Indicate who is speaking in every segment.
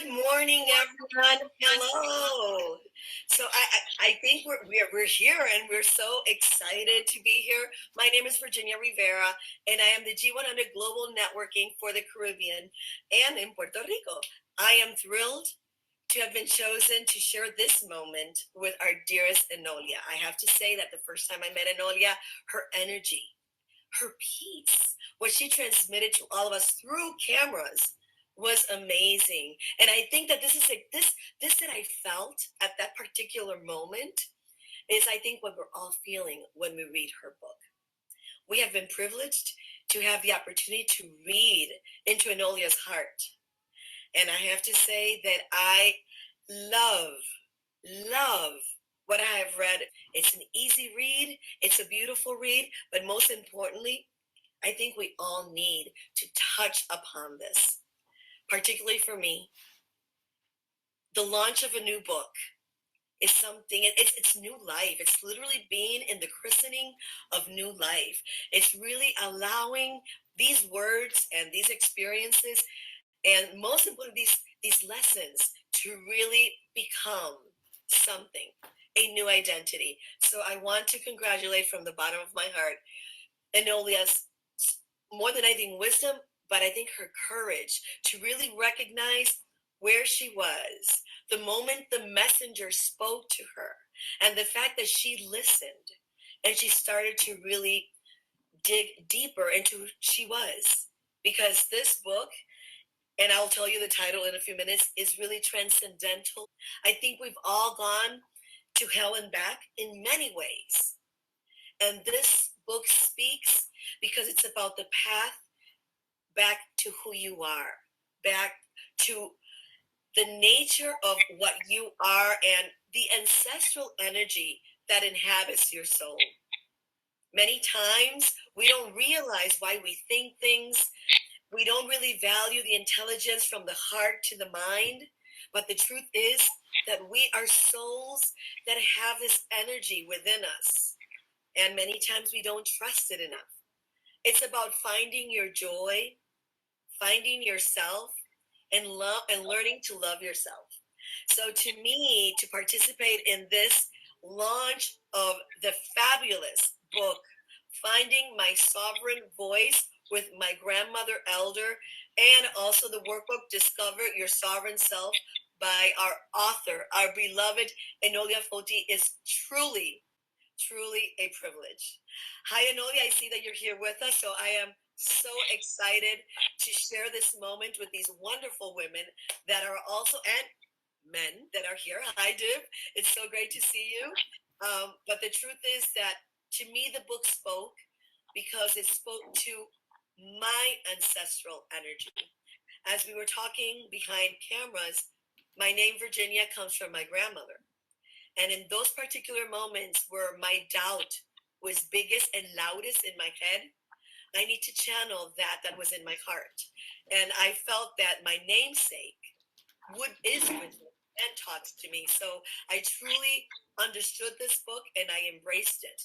Speaker 1: Good morning, everyone. Hello. So I think we're here and we're so excited to be here. My name is Virginia Rivera, and I am the G100 Global Networking for the Caribbean and in Puerto Rico. I am thrilled to have been chosen to share this moment with our dearest Enolia. I have to say that the first time I met Enolia, her energy, her peace, what she transmitted to all of us through cameras was amazing. And I think that this that I felt at that particular moment is, I think, what we're all feeling when we read her book. We have been privileged to have the opportunity to read into Enolia's heart. And I have to say that I love what I have read. It's an easy read. It's a beautiful read. But most importantly, I think we all need to touch upon this, particularly for me. The launch of a new book is something, it's new life. It's literally being in the christening of new life. It's really allowing these words and these experiences, and most importantly, these lessons to really become something, a new identity. So I want to congratulate from the bottom of my heart Enolia's, more than anything, wisdom, but I think her courage to really recognize where she was, the moment the messenger spoke to her, and the fact that she listened and she started to really dig deeper into who she was. Because this book, and I'll tell you the title in a few minutes, is really transcendental. I think we've all gone to hell and back in many ways. And this book speaks because it's about the path back to who you are, back to the nature of what you are and the ancestral energy that inhabits your soul. Many times we don't realize why we think things. We don't really value the intelligence from the heart to the mind. But the truth is that we are souls that have this energy within us. And many times we don't trust it enough. It's about finding your joy, finding yourself, and love, and learning to love yourself. So to me, to participate in this launch of the fabulous book, Finding My Sovereign Voice with my grandmother elder, and also the workbook Discover Your Sovereign Self by our author, our beloved Enolia Foti, is truly a privilege. Hi, Enolia. I see that you're here with us, so I am so excited to share this moment with these wonderful women that are also, and men that are here. Hi, Div. It's so great to see you. But the truth is that to me, the book spoke because it spoke to my ancestral energy. As we were talking behind cameras, my name Virginia comes from my grandmother. And in those particular moments where my doubt was biggest and loudest in my head, I need to channel that was in my heart. And I felt that my namesake is written and taught to me. So I truly understood this book and I embraced it.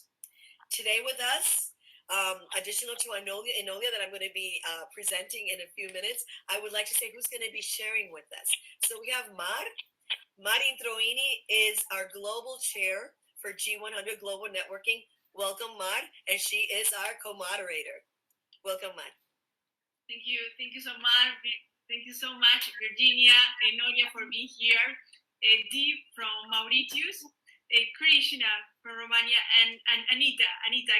Speaker 1: Today with us, additional to Enolia that I'm going to be presenting in a few minutes, I would like to say who's going to be sharing with us. So we have Mar. Introini is our global chair for G100 Global Networking. Welcome, Mar, and she is our co-moderator. Welcome, Mar.
Speaker 2: Thank you so much. Thank you so much, Virginia, Enolia, for being here. Div from Mauritius, Krisztina from Romania, and Anita,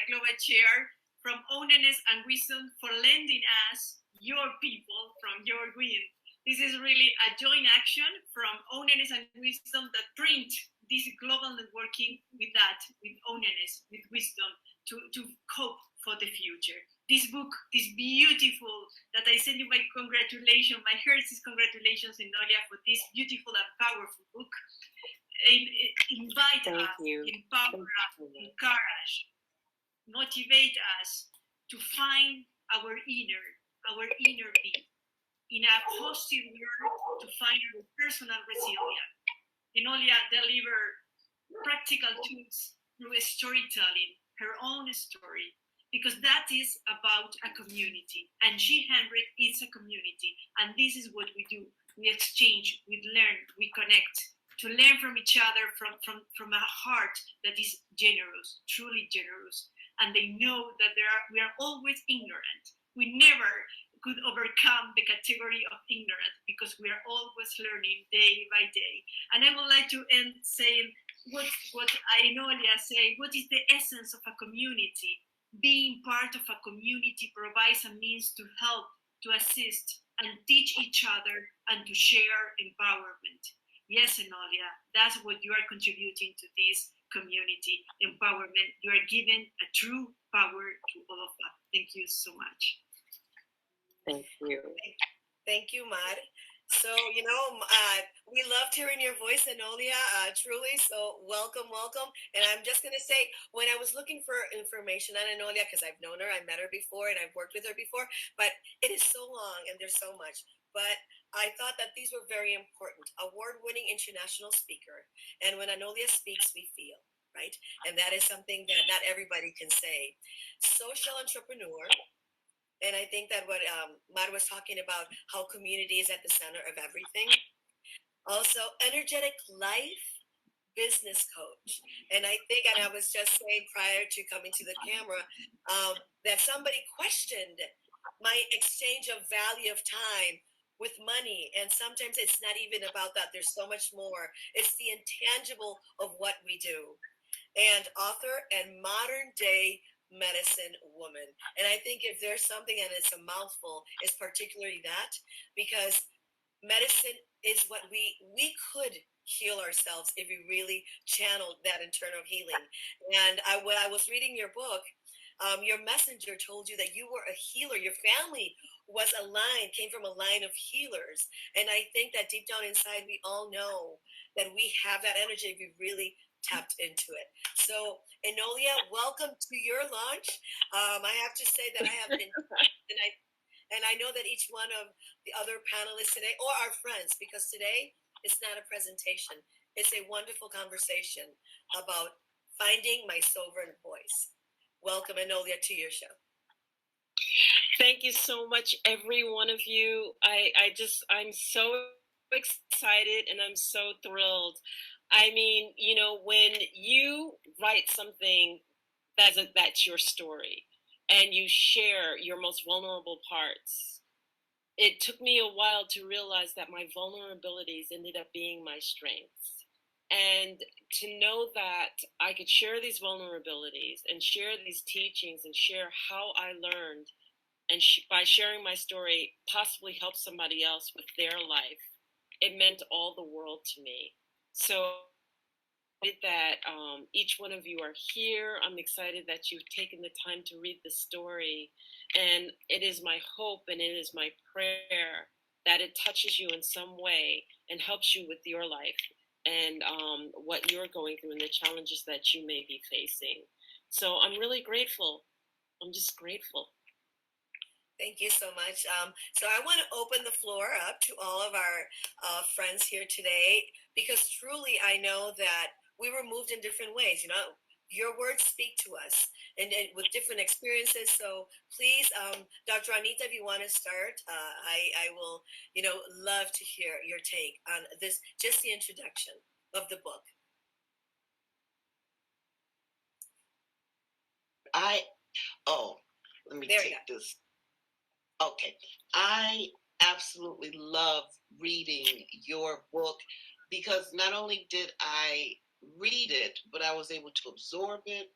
Speaker 2: Global Chair from Openness and Wisdom, for lending us your people from your green. This is really a joint action from Openness and Wisdom that print this global networking with openness, with wisdom to cope for the future. This book is beautiful, that I send you my congratulations, my heart's congratulations, Enolia, for this beautiful and powerful book. Invite us, empower us, encourage, motivate us to find our inner being in a hostile world, to find our personal resilience. Enolia delivered practical tools through storytelling, her own story, because that is about a community, and G100 is a community, and this is what we do. we exchange, we learn, we connect, to learn from each other from a heart that is generous, truly generous. And they know that we are always ignorant. We never could overcome the category of ignorant because we are always learning day by day. And I would like to end saying what Enolia say, what is the essence of a community? Being part of a community provides a means to help, to assist, and teach each other, and to share empowerment. Yes, Enolia, that's what you are contributing to this community empowerment. You are giving a true power to all of us. Thank you so much.
Speaker 3: Thank you.
Speaker 1: Thank you, Mar. So, we loved hearing your voice, Enolia, truly. So welcome. And I'm just going to say, when I was looking for information on Enolia, because I've known her, I met her before, and I've worked with her before, but it is so long and there's so much. But I thought that these were very important. Award-winning international speaker. And when Enolia speaks, we feel, right? And that is something that not everybody can say. Social entrepreneur. And I think that what Mar was talking about, how community is at the center of everything. Also, energetic life business coach. And I think, and I was just saying prior to coming to the camera, that somebody questioned my exchange of value of time with money. And sometimes it's not even about that. There's so much more. It's the intangible of what we do. And author and modern day medicine woman. And I think if there's something, and it's a mouthful, is particularly that, because medicine is what we could heal ourselves if we really channeled that internal healing. And when I was reading your book, your messenger told you that you were a healer. Your family was came from a line of healers. And I think that deep down inside, we all know that we have that energy if we really tapped into it. So, Enolia, welcome to your launch. I have to say that I have been, and I know that each one of the other panelists today, or our friends, because today it's not a presentation, it's a wonderful conversation about finding my sovereign voice. Welcome, Enolia, to your show.
Speaker 3: Thank you so much, every one of you. I'm so excited and I'm so thrilled. I mean, when you write something that's your story and you share your most vulnerable parts, it took me a while to realize that my vulnerabilities ended up being my strengths. And to know that I could share these vulnerabilities and share these teachings and share how I learned, and by sharing my story, possibly help somebody else with their life, it meant all the world to me. So that each one of you are here. I'm excited that you've taken the time to read the story. And it is my hope and it is my prayer that it touches you in some way and helps you with your life and what you're going through and the challenges that you may be facing. So I'm really grateful. I'm just grateful.
Speaker 1: Thank you so much. So I want to open the floor up to all of our friends here today, because truly I know that we were moved in different ways. Your words speak to us and with different experiences. So please, Dr. Anita, if you want to start, I will, love to hear your take on this, just the introduction of the book.
Speaker 4: Let me take this. Okay. I absolutely love reading your book because not only did I read it, but I was able to absorb it.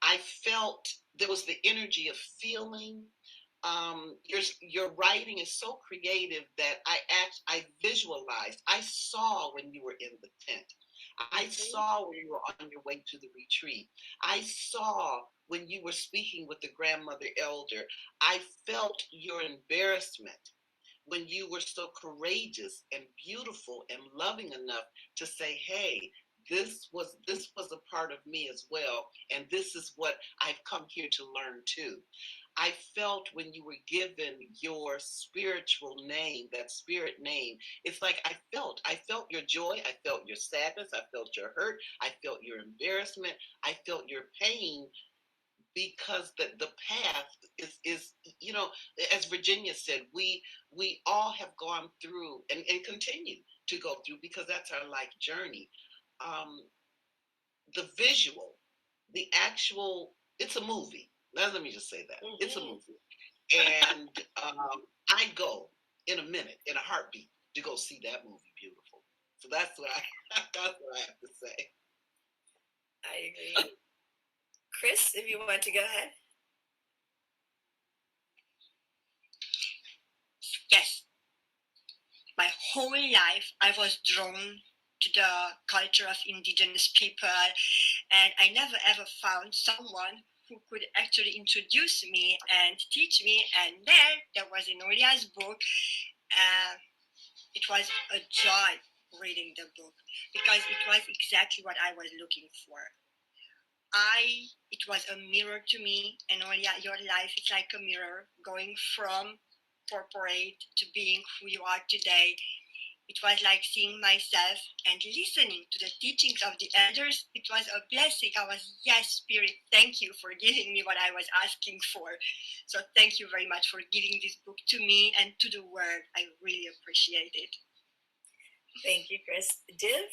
Speaker 4: I felt there was the energy of feeling. Your writing is so creative that I visualized. I saw when you were in the tent. I saw when you were on your way to the retreat. I saw when you were speaking with the grandmother elder. I felt your embarrassment when you were so courageous and beautiful and loving enough to say, hey, this was a part of me as well, and this is what I've come here to learn too. I felt when you were given your spiritual name, that spirit name, it's like I felt your joy, I felt your sadness, I felt your hurt, I felt your embarrassment, I felt your pain, because the path is, you know, as Virginia said, we all have gone through and continue to go through, because that's our life journey. The visual, the actual, it's a movie. Let me just say that. Mm-hmm. It's a movie. And I go in a minute, in a heartbeat, to go see that movie, Beautiful. So that's what I have to say.
Speaker 1: I agree. Chris, if you want to go ahead.
Speaker 5: Yes. My whole life, I was drawn to the culture of indigenous people, and I never ever found someone who could actually introduce me and teach me. And then there was Enolia's book. It was a joy reading the book, because it was exactly what I was looking for. It was a mirror to me. Enolia, your life is like a mirror, going from corporate to being who you are today. It was like seeing myself and listening to the teachings of the elders. It was a blessing. I was, yes, Spirit, thank you for giving me what I was asking for. So thank you very much for giving this book to me and to the world. I really appreciate it.
Speaker 1: Thank you, Chris. Div?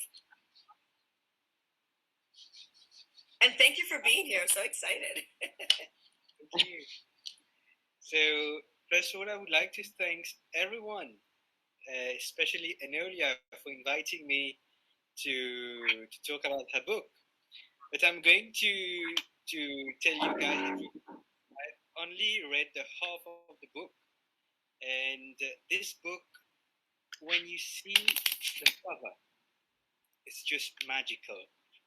Speaker 1: And thank you for being here. I'm so excited.
Speaker 6: Thank you. So, first of all, I would like to thank everyone, especially Enolia, for inviting me to talk about her book. But I'm going to tell you guys, I only read the half of the book. And this book, when you see the cover, it's just magical.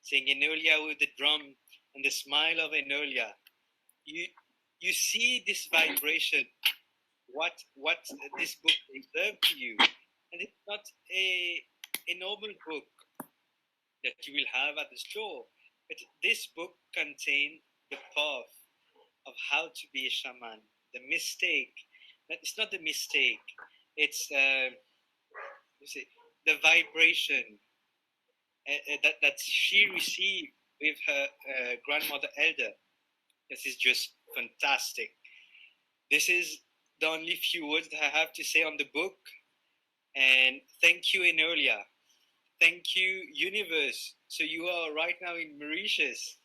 Speaker 6: Saying Enolia with the drum and the smile of Enolia, you see this vibration, what this book deserves to you. And it's not a normal book that you will have at the store, but this book contains the path of how to be a shaman. The mistake, it's not the mistake, it's the vibration that she received with her grandmother elder. This is just fantastic. This is the only few words that I have to say on the book. And thank you, Enolia. Thank you, universe. So you are right now in Mauritius,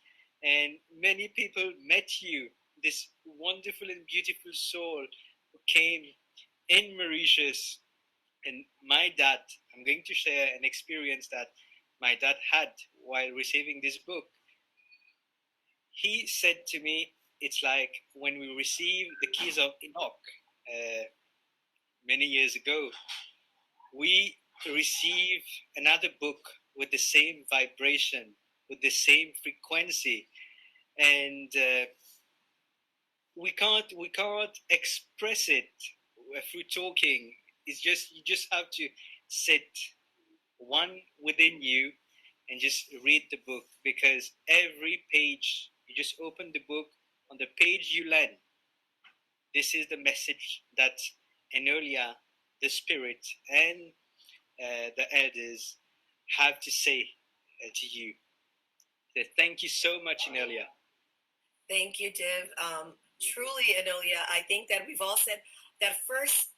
Speaker 6: and many people met you, this wonderful and beautiful soul who came in Mauritius. And my dad, I'm going to share an experience that my dad had while receiving this book. He said to me, it's like when we received the keys of Enoch many years ago, we receive another book with the same vibration, with the same frequency, and we can't express it through talking. It's just, you just have to sit one within you and just read the book, because every page, you just open the book, on the page you land, this is the message that Enolia, the spirit, and the elders have to say to you. So thank you so much, Enolia.
Speaker 1: Thank you, Div. Truly, Enolia, I think that we've all said that first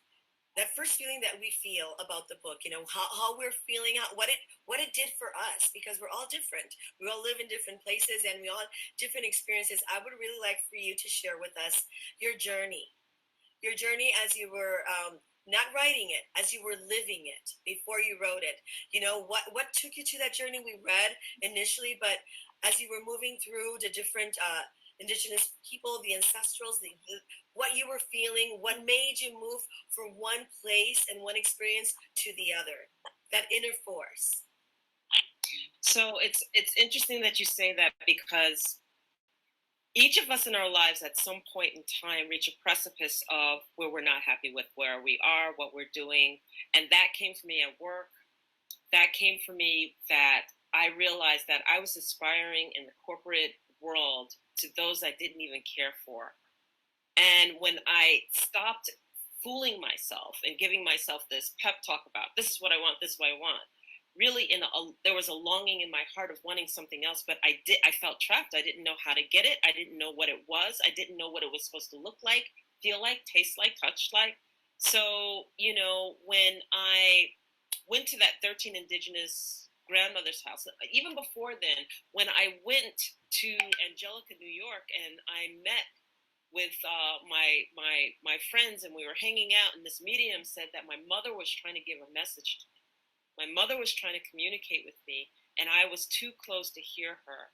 Speaker 1: feeling that we feel about the book, you know, how we're feeling, what it did for us, because we're all different. We all live in different places and we all have different experiences. I would really like for you to share with us your journey as you were not writing it, as you were living it before you wrote it. You know, what took you to that journey? We read initially, but as you were moving through the different indigenous people, the ancestrals, what you were feeling, what made you move from one place and one experience to the other, that inner force.
Speaker 3: So it's interesting that you say that, because each of us in our lives at some point in time reach a precipice of where we're not happy with where we are, what we're doing. And that came for me at work. That came for me that I realized that I was aspiring in the corporate world to those I didn't even care for. And when I stopped fooling myself and giving myself this pep talk about, this is what I want, this is what I want, really there was a longing in my heart of wanting something else, but I felt trapped. I didn't know how to get it. I didn't know what it was. I didn't know what it was supposed to look like, feel like, taste like, touch like. So, you know, when I went to that 13 Indigenous grandmother's house, even before then, when I went to Angelica, New York, and I met with my friends, and we were hanging out, and this medium said that my mother was trying to give a message to me. My mother was trying to communicate with me, and I was too close to hear her.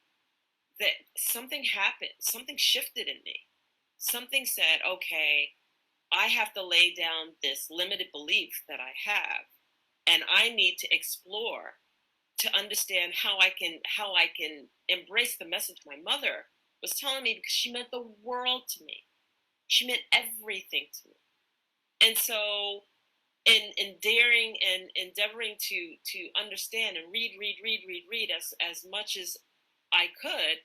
Speaker 3: That something happened, something shifted in me. Something said, okay, I have to lay down this limited belief that I have, and I need to explore to understand how I can embrace the message my mother was telling me, because she meant the world to me. She meant everything to me. And so in daring and endeavoring to understand and read as much as I could,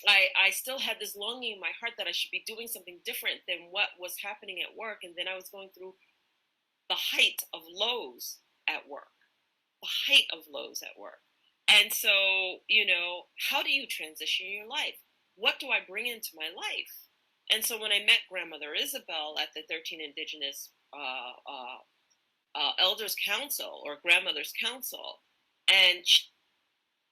Speaker 3: I still had this longing in my heart that I should be doing something different than what was happening at work. And then I was going through the height of lows at work. And so, you know, how do you transition your life? What do I bring into my life? And so when I met Grandmother Isabel at the 13 Indigenous Elders Council or Grandmother's Council, and she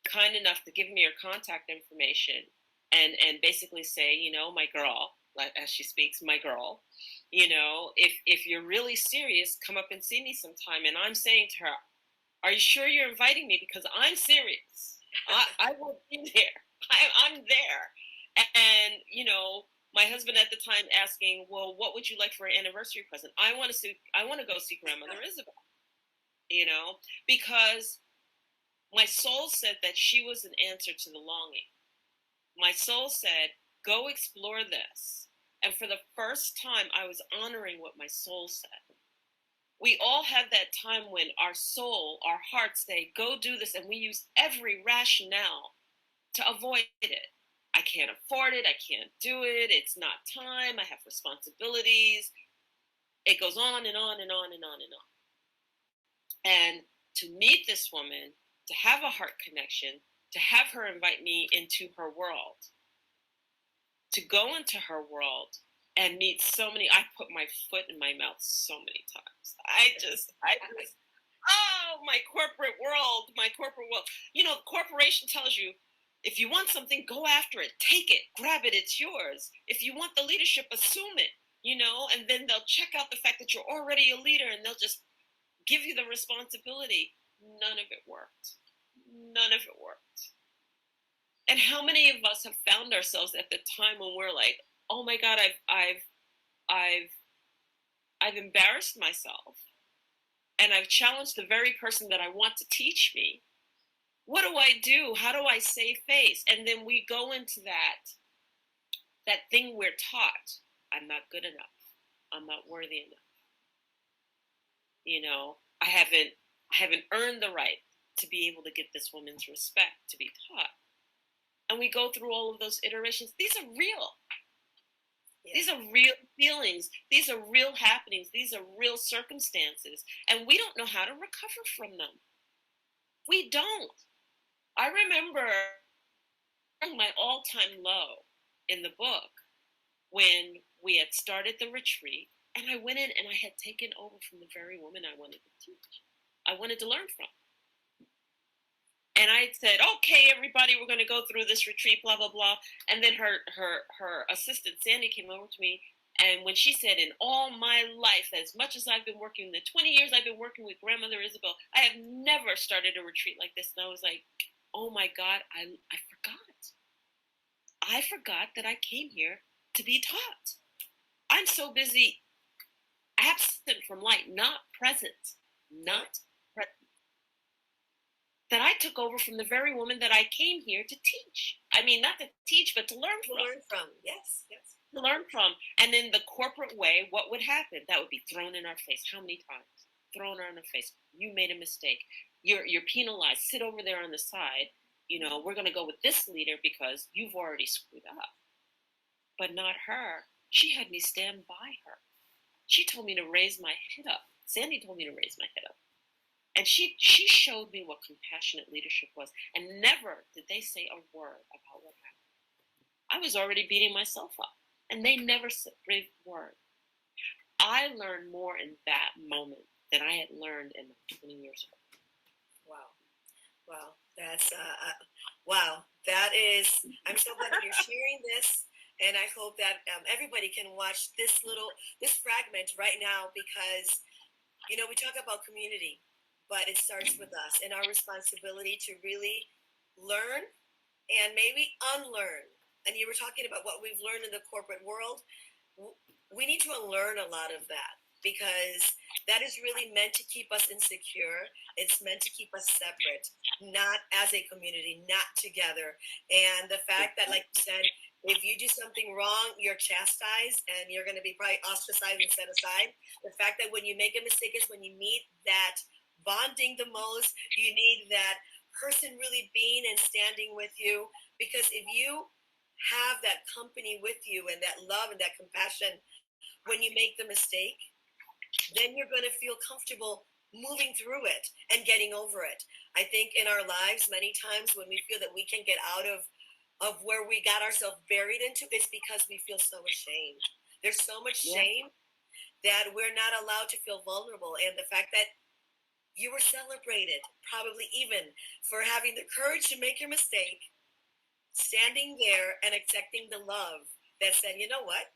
Speaker 3: kind enough to give me her contact information and basically say, you know, my girl, like as she speaks, my girl, you know, if you're really serious, come up and see me sometime. And I'm saying to her, are you sure you're inviting me? Because I'm serious. I will be there. I'm there. And, you know, my husband at the time asking, well, what would you like for an anniversary present? I want to go see Grandmother Isabel, you know, because my soul said that she was an answer to the longing. My soul said, go explore this. And for the first time, I was honoring what my soul said. We all have that time when our soul, our hearts say, go do this. And we use every rationale to avoid it. I can't afford it. I can't do it. It's not time. I have responsibilities. It goes on and on and on and on and on. And to meet this woman, to have a heart connection, to have her invite me into her world, to go into her world and meet so many, I put my foot in my mouth so many times. I just, oh, my corporate world. You know, corporation tells you, if you want something, go after it, take it, grab it, it's yours. If you want the leadership, assume it, you know, and then they'll check out the fact that you're already a leader and they'll just give you the responsibility. None of it worked. None of it worked. And how many of us have found ourselves at the time when we're like, oh my God, I've embarrassed myself, and I've challenged the very person that I want to teach me. What do I do? How do I save face? And then we go into that thing we're taught. I'm not good enough. I'm not worthy enough. You know, I haven't earned the right to be able to get this woman's respect, to be taught. And we go through all of those iterations. These are real. Yeah. These are real feelings. These are real happenings. These are real circumstances. And we don't know how to recover from them. We don't. I remember my all-time low in the book when we had started the retreat, and I went in and I had taken over from the very woman I wanted to teach. I wanted to learn from. And I said, okay, everybody, we're going to go through this retreat, blah, blah, blah. And then her assistant, Sandy, came over to me. And when she said, in all my life, as much as I've been working, the 20 years I've been working with Grandmother Isabel, I have never started a retreat like this. And I was like, oh my God, I forgot. I forgot that I came here to be taught. I'm so busy absent from light, not present, that I took over from the very woman that I came here to teach. I mean, not to teach, but to learn from.
Speaker 1: To learn from, yes.
Speaker 3: To learn from. And in the corporate way, what would happen? That would be thrown in our face. How many times? Thrown in our face. You made a mistake. You're penalized. Sit over there on the side. You know, we're going to go with this leader because you've already screwed up. But not her. She had me stand by her. She told me to raise my head up. Sandy told me to raise my head up. And she showed me what compassionate leadership was. And never did they say a word about what happened. I was already beating myself up. And they never said a word. I learned more in that moment than I had learned in 20 years ago.
Speaker 1: Wow. Wow. That's, wow. That is, I'm so glad that you're sharing this. And I hope that everybody can watch this fragment right now, because, you know, we talk about community, but it starts with us and our responsibility to really learn and maybe unlearn. And you were talking about what we've learned in the corporate world. We need to unlearn a lot of that, because that is really meant to keep us insecure. It's meant to keep us separate, not as a community, not together. And the fact that, like you said, if you do something wrong, you're chastised and you're going to be probably ostracized and set aside. The fact that when you make a mistake is when you need that bonding the most. You need that person really being and standing with you, because if you have that company with you and that love and that compassion when you make the mistake, then you're going to feel comfortable moving through it and getting over it. I think in our lives, many times when we feel that we can get out of where we got ourselves buried into, is because we feel so ashamed. There's so much shame that we're not allowed to feel vulnerable. And the fact that you were celebrated, probably even for having the courage to make your mistake, standing there and accepting the love that said, you know what,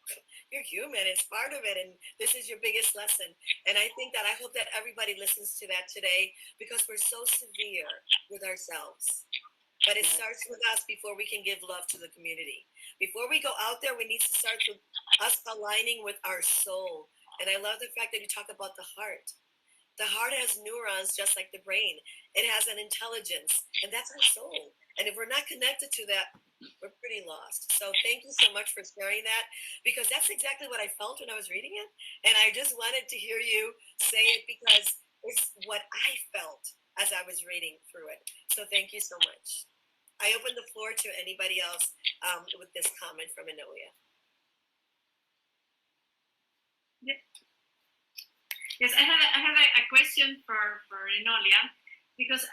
Speaker 1: you're human, it's part of it, and this is your biggest lesson. And I think that I hope that everybody listens to that today, because we're so severe with ourselves. But it starts with us before we can give love to the community. Before we go out there, we need to start with us aligning with our soul. And I love the fact that you talk about the heart. The heart has neurons just like the brain. It has an intelligence, and that's our soul. And if we're not connected to that, we're pretty lost. So thank you so much for sharing that, because that's exactly what I felt when I was reading it. And I just wanted to hear you say it, because it's what I felt as I was reading through it. So thank you so much. I open the floor to anybody else with this comment from Enolia.
Speaker 2: Yes, I have a question for Enolia, because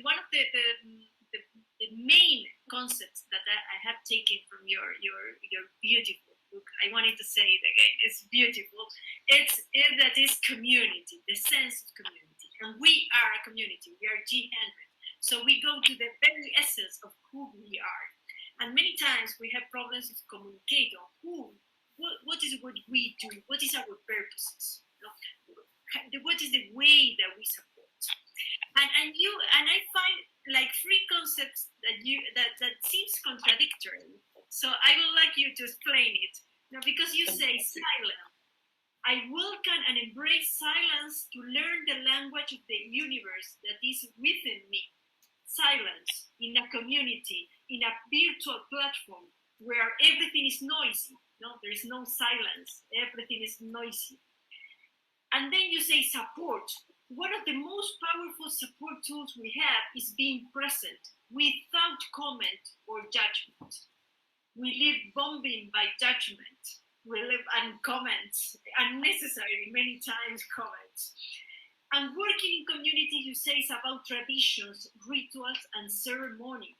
Speaker 2: one of the main concepts that I have taken from your beautiful book, I wanted to say it again, it's beautiful. That is community, the sense of community, and we are a community. We are G100. So we go to the very essence of who we are. And many times we have problems with communicating on what is what we do, what is our purposes, you know? What is the way that we support. And I find like three concepts that seems contradictory. So I would like you to explain it. You know, because you say silence. I welcome and embrace silence to learn the language of the universe that is within me. Silence in a community, in a virtual platform where everything is noisy. No, there is no silence. Everything is noisy. And then you say support. One of the most powerful support tools we have is being present without comment or judgment. We live bombing by judgment. We live on comments, unnecessary, many times comments. And working in community, you say, is about traditions, rituals, and ceremony.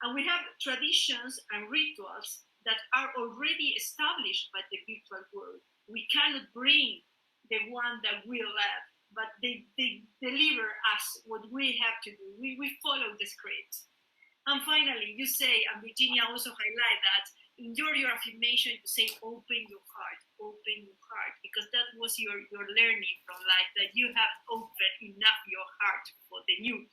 Speaker 2: And we have traditions and rituals that are already established by the virtual world. We cannot bring the one that we love, but they deliver us what we have to do. We follow the script. And finally, you say, and Virginia also highlight that, in your affirmation, you say, open your heart, because that was your learning from life, that you have opened enough your heart for the new.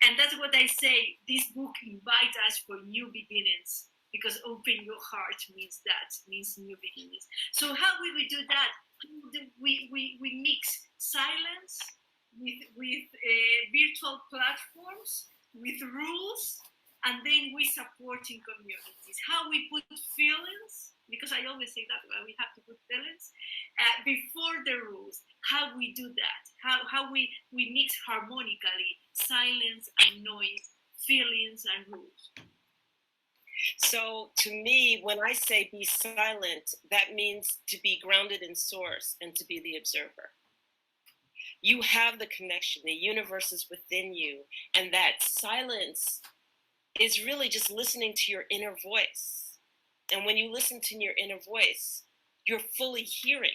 Speaker 2: And that's what I say, this book invites us for new beginnings, because open your heart means new beginnings. So how will we do that? We mix silence with virtual platforms, with rules, and then we support in communities. How we put feelings, because I always say that we have to put feelings before the rules. How we do that? How we mix harmonically silence and noise, feelings and rules.
Speaker 3: So to me, when I say be silent, that means to be grounded in source and to be the observer. You have the connection. The universe is within you. And that silence is really just listening to your inner voice. And when you listen to your inner voice, you're fully hearing.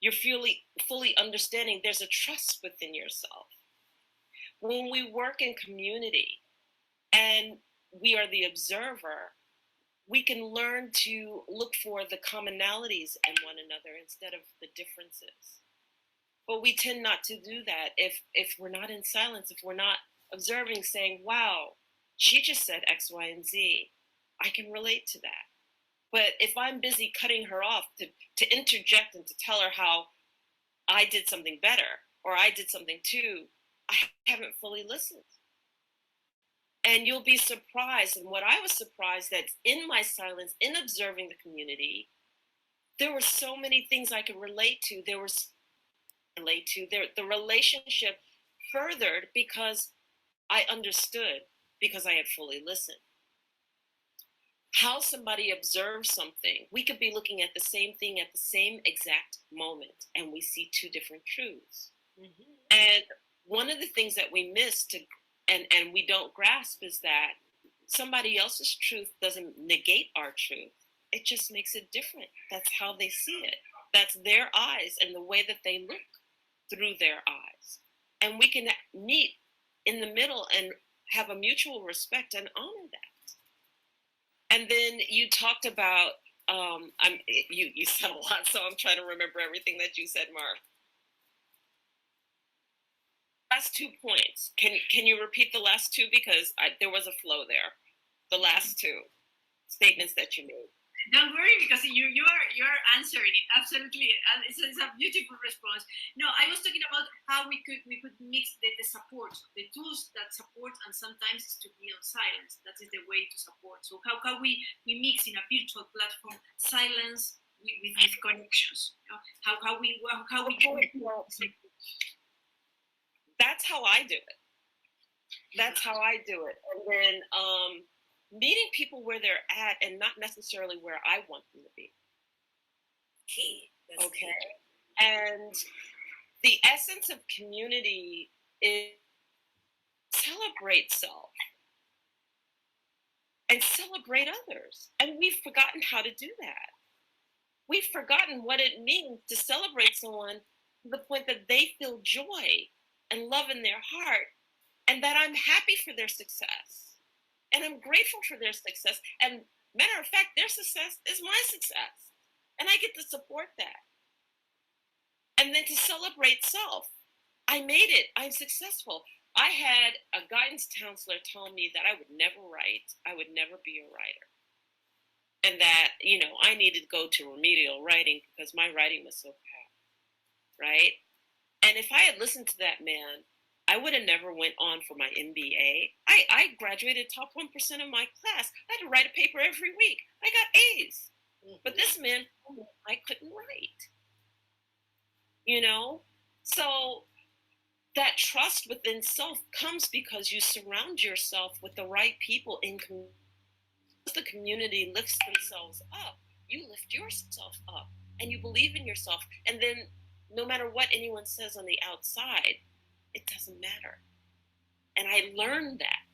Speaker 3: You're fully understanding. There's a trust within yourself. When we work in community and we are the observer, we can learn to look for the commonalities in one another instead of the differences. But we tend not to do that if we're not in silence, if we're not observing, saying, wow, she just said X, Y, and Z. I can relate to that. But if I'm busy cutting her off to interject and to tell her how I did something better or I did something too, I haven't fully listened. And you'll be surprised. And what I was surprised that in my silence, in observing the community, there were so many things I could relate to. The relationship furthered because I understood, because I had fully listened. How somebody observes something, we could be looking at the same thing at the same exact moment, and we see two different truths. Mm-hmm. And one of the things that we miss and we don't grasp is that somebody else's truth doesn't negate our truth. It just makes it different. That's how they see it. That's their eyes and the way that they look through their eyes. And we can meet in the middle and have a mutual respect and honor that. And then you talked about, you said a lot, so I'm trying to remember everything that you said, Mark. Last 2 points. Can you repeat the last two? Because there was a flow there. The last two statements that you made.
Speaker 2: Don't worry, because you're answering it absolutely. It's a beautiful response. No, I was talking about how we could mix the support, the tools that support, and sometimes it's to be on silence. That is the way to support. So how we mix in a virtual platform silence with connections. You know? How we
Speaker 3: That's how I do it. That's how I do it. And then meeting people where they're at and not necessarily where I want them to be.
Speaker 1: Key. That's
Speaker 3: okay.
Speaker 1: Key.
Speaker 3: And the essence of community is celebrate self and celebrate others. And we've forgotten how to do that. We've forgotten what it means to celebrate someone to the point that they feel joy and love in their heart, and that I'm happy for their success. And I'm grateful for their success. And matter of fact, their success is my success. And I get to support that. And then to celebrate self. I made it. I'm successful. I had a guidance counselor tell me that I would never write. I would never be a writer. And that, I needed to go to remedial writing because my writing was so bad. Right? And if I had listened to that man, I would have never went on for my MBA. I graduated top 1% of my class. I had to write a paper every week. I got A's. But this man, I couldn't write. So that trust within self comes because you surround yourself with the right people in community. As the community lifts themselves up, you lift yourself up and you believe in yourself. And then no matter what anyone says on the outside, it doesn't matter. And I learned that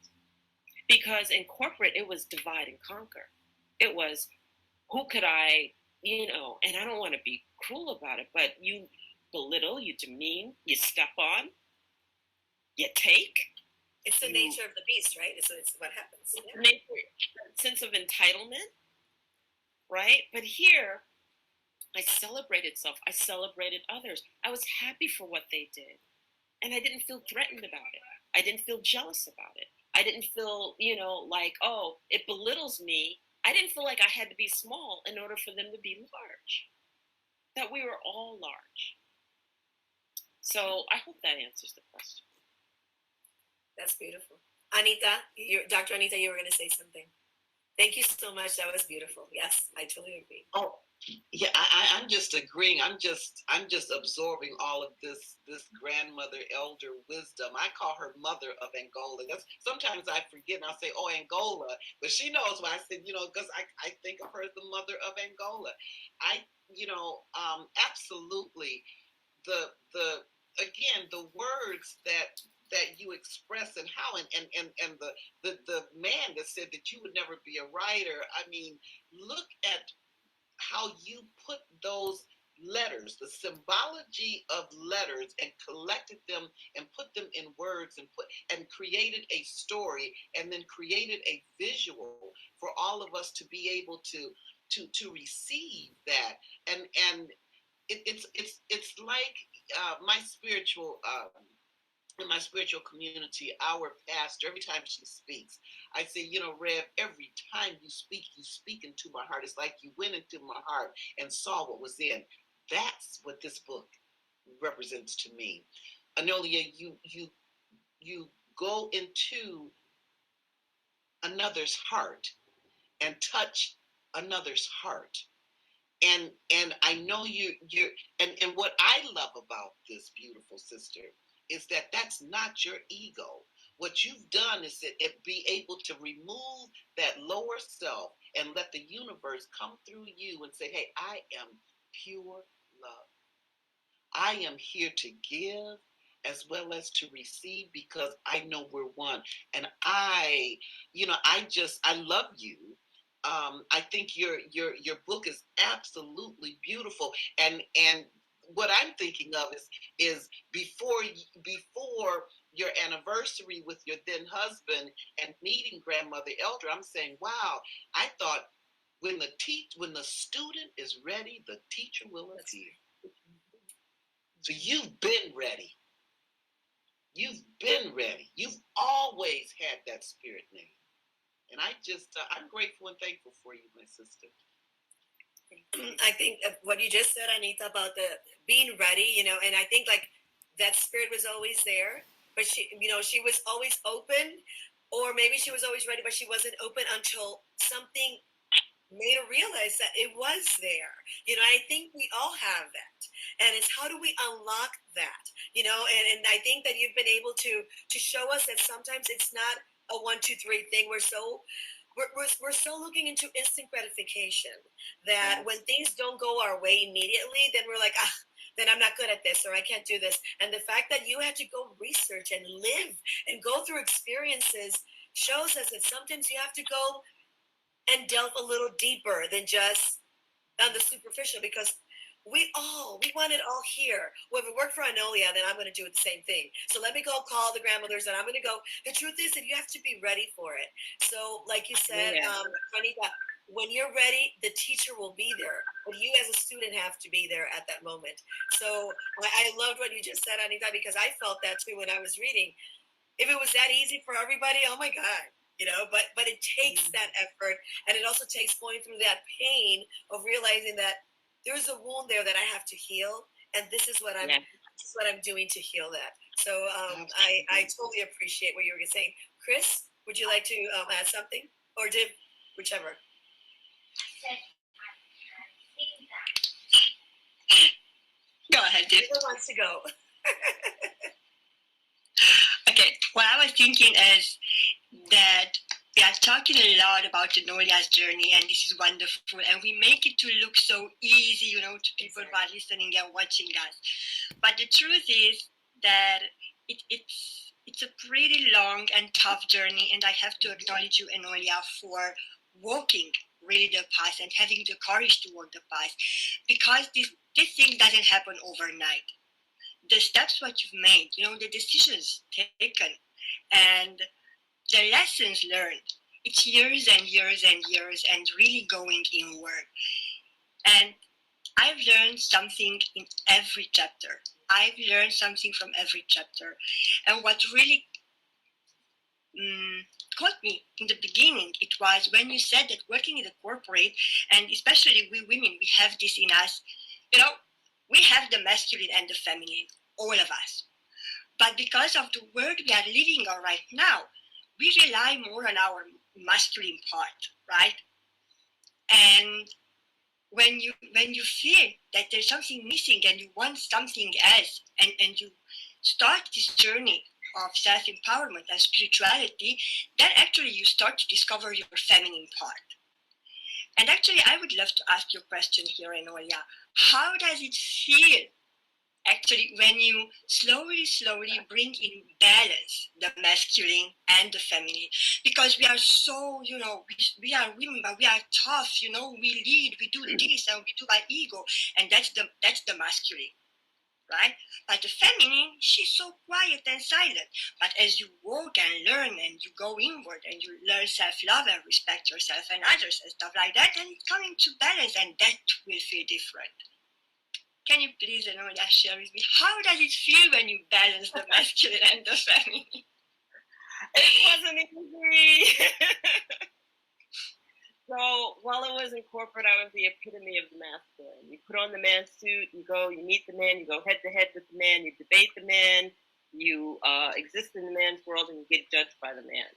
Speaker 3: because in corporate, it was divide and conquer. It was, who could I, and I don't want to be cruel about it, but you belittle, you demean, you step on, you take.
Speaker 1: It's the nature of the beast, right? It's what happens.
Speaker 3: Yeah. Nature, sense of entitlement, right? But here, I celebrated self. I celebrated others. I was happy for what they did. And I didn't feel threatened about it. I didn't feel jealous about it. I didn't feel, like, oh, it belittles me. I didn't feel like I had to be small in order for them to be large. That we were all large. So I hope that answers the question.
Speaker 1: That's beautiful. Anita, Dr. Anita, you were going to say something. Thank you so much. That was beautiful. Yes, I totally agree.
Speaker 4: Oh, yeah, I'm just agreeing. I'm just absorbing all of this grandmother elder wisdom. I call her mother of Angola. Sometimes I forget and I'll say, oh, Angola, but she knows why I said, because I think of her as the mother of Angola. Absolutely the again, the words that you express and how and the man that said that you would never be a writer. I mean, look at how you put those letters, the symbology of letters, and collected them and put them in words and created a story and then created a visual for all of us to be able to receive that. And it's like my spiritual in my spiritual community, our pastor, every time she speaks, I say, you know, Rev, every time you speak into my heart. It's like you went into my heart and saw what was in. That's what this book represents to me. Enolia, you go into another's heart and touch another's heart. And I know you're and what I love about this beautiful sister is that that's not your ego. What you've done is it be able to remove that lower self and let the universe come through you and say, hey, I am pure love. I am here to give as well as to receive because I know we're one. And I love you. I think your book is absolutely beautiful. And what I'm thinking of is before your anniversary with your then husband and meeting grandmother Elder, I'm saying, wow, I thought when the student is ready, the teacher will appear. So you've been ready. You've been ready. You've always had that spirit name. And I'm grateful and thankful for you, my sister.
Speaker 1: I think what you just said, Anita, about the being ready, and I think like that spirit was always there, but she was always open, or maybe she was always ready, but she wasn't open until something made her realize that it was there. I think we all have that, and it's how do we unlock that? And I think that you've been able to show us that sometimes it's not a 1, 2, 3 thing. We're so looking into instant gratification that when things don't go our way immediately, then we're like, then I'm not good at this, or I can't do this. And the fact that you had to go research and live and go through experiences shows us that sometimes you have to go and delve a little deeper than just on the superficial, because we want it all here. Well, if it worked for Enolia, then I'm going to do it the same thing. So let me go call the grandmothers, and I'm going to go. The truth is that you have to be ready for it. So like you said, Anita, when you're ready, the teacher will be there. But you as a student have to be there at that moment. So I loved what you just said, Anita, because I felt that too when I was reading. If it was that easy for everybody, oh my God. But it takes that effort, and it also takes going through that pain of realizing that there's a wound there that I have to heal, and this is what I'm doing to heal that. So I totally appreciate what you were saying. Chris, would you like to add something, or Div, whichever?
Speaker 5: Go ahead, Div.
Speaker 1: Who wants to go?
Speaker 5: Okay, what I was thinking is that we are talking a lot about Enolia's journey, and this is wonderful, and we make it to look so easy, to people who are listening and watching us. But the truth is that it's a pretty long and tough journey, and I have to acknowledge you, Enolia, for walking really the path and having the courage to walk the path, because this thing doesn't happen overnight. The steps what you've made, the decisions taken, and the lessons learned, it's years and years and years and really going inward. And I've learned something in every chapter. I've learned something from every chapter. And what really caught me in the beginning, it was when you said that working in the corporate, and especially we women, we have this in us, we have the masculine and the feminine, all of us. But because of the world we are living on right now, we rely more on our masculine part, right? And when you feel that there's something missing and you want something else, and you start this journey of self-empowerment and spirituality, then actually you start to discover your feminine part. And actually, I would love to ask you a question here, Enolia. How does it feel Actually, when you slowly bring in balance the masculine and the feminine, because we are so, we are women, but we are tough, we lead, we do this, and we do by ego, and that's the masculine, right? But the feminine, she's so quiet and silent. But as you walk and learn and you go inward and you learn self-love and respect yourself and others and stuff like that, then it's coming to balance, and that will feel different. Can you please, Enolia, share with me, how does it feel when you balance the masculine and the feminine?
Speaker 3: It wasn't easy. So while I was in corporate, I was the epitome of the masculine. You put on the man suit, you go, you meet the man, you go head to head with the man, you debate the man, you exist in the man's world, and you get judged by the man.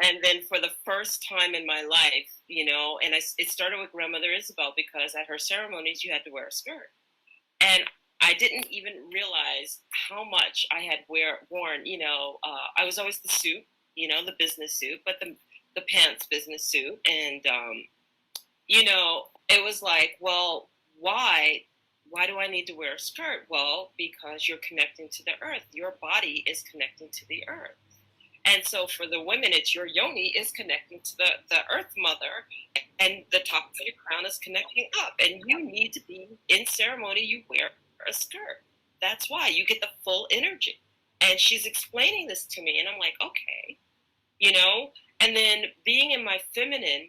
Speaker 3: And then for the first time in my life, and it started with Grandmother Isabel, because at her ceremonies you had to wear a skirt. And I didn't even realize how much I had worn. I was always the suit, the business suit, but the pants business suit. And, it was like, well, why do I need to wear a skirt? Well, because you're connecting to the earth. Your body is connecting to the earth. And so for the women, it's your yoni is connecting to the earth mother, and the top of your crown is connecting up. And you need to be in ceremony, you wear a skirt. That's why you get the full energy. And she's explaining this to me, and I'm like, okay, And then being in my feminine,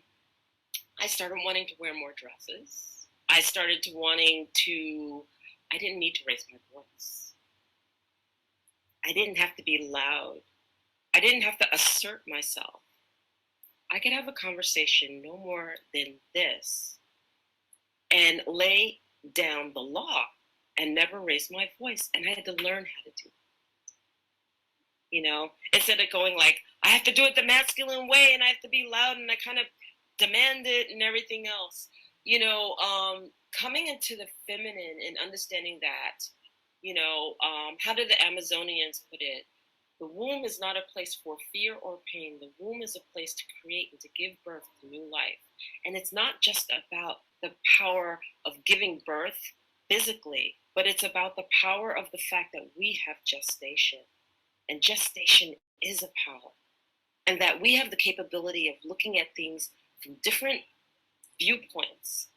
Speaker 3: I started wanting to wear more dresses. I started to I didn't need to raise my voice. I didn't have to be loud. I didn't have to assert myself. I could have a conversation no more than this and lay down the law and never raise my voice. And I had to learn how to do it. Instead of going like, I have to do it the masculine way and I have to be loud and I kind of demand it and everything else. Coming into the feminine and understanding that, how did the Amazonians put it? The womb is not a place for fear or pain. The womb is a place to create and to give birth to new life. And it's not just about the power of giving birth physically, but it's about the power of the fact that we have gestation. And gestation is a power. And that we have the capability of looking at things from different viewpoints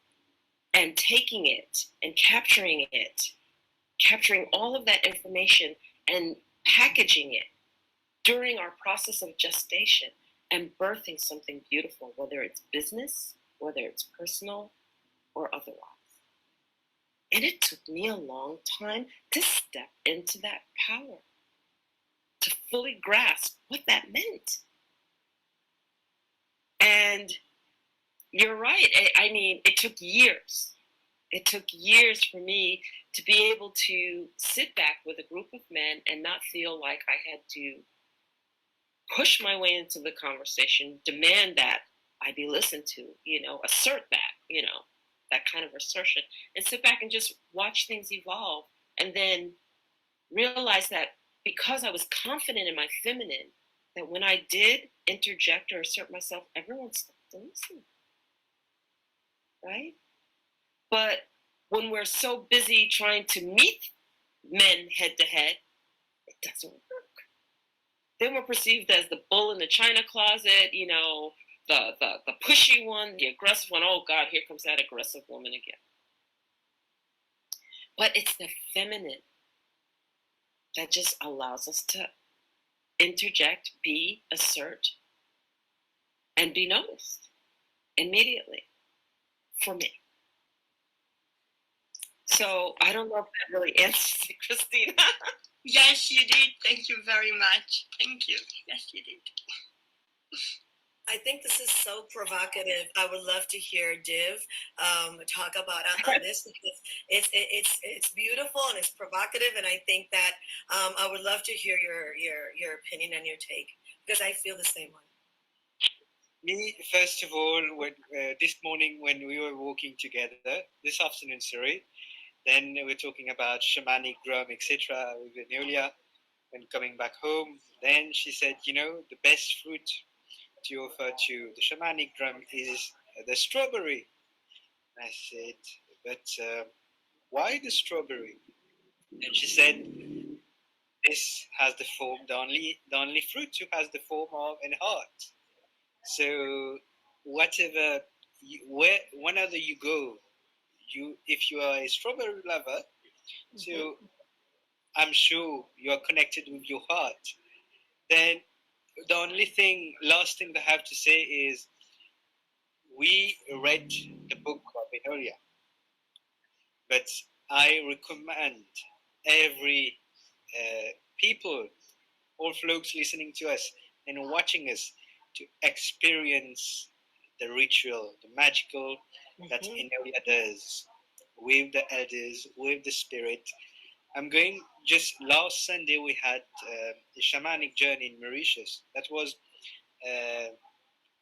Speaker 3: and taking it and capturing all of that information and packaging it during our process of gestation and birthing something beautiful, whether it's business, whether it's personal, or otherwise. And it took me a long time to step into that power, to fully grasp what that meant. And you're right. It took years. It took years for me to be able to sit back with a group of men and not feel like I had to push my way into the conversation, demand that I be listened to, assert that, that kind of assertion, and sit back and just watch things evolve. And then realize that because I was confident in my feminine, that when I did interject or assert myself, everyone stopped to listen. Right? But when we're so busy trying to meet men head to head, it doesn't work. Then we're perceived as the bull in the china closet, the pushy one, the aggressive one. Oh God, here comes that aggressive woman again. But it's the feminine that just allows us to interject, assert, and be noticed immediately, for me. So I don't know if that really answers it, Krisztina.
Speaker 5: Yes, you did. Thank you very much. Thank you. Yes, you did.
Speaker 1: I think this is so provocative. I would love to hear Div talk about on this, because it's beautiful and it's provocative, and I think that I would love to hear your opinion and your take, because I feel the same way.
Speaker 6: Me, first of all, this morning when we were walking together, this afternoon, sorry, then we're talking about shamanic drum, etc. with Enolia. When coming back home, then she said, the best fruit to offer to the shamanic drum is the strawberry. I said, but why the strawberry? And she said, this has the form, the only fruit who has the form of an heart. So whatever, whenever you go, if you are a strawberry lover, so I'm sure you are connected with your heart. Then the only thing, last thing I have to say is, we read the book of Enolia, but I recommend every people, all folks listening to us and watching us, to experience the ritual, the magical that Enolia does with the elders, with the spirit. I'm going, just last Sunday we had a shamanic journey in Mauritius. That was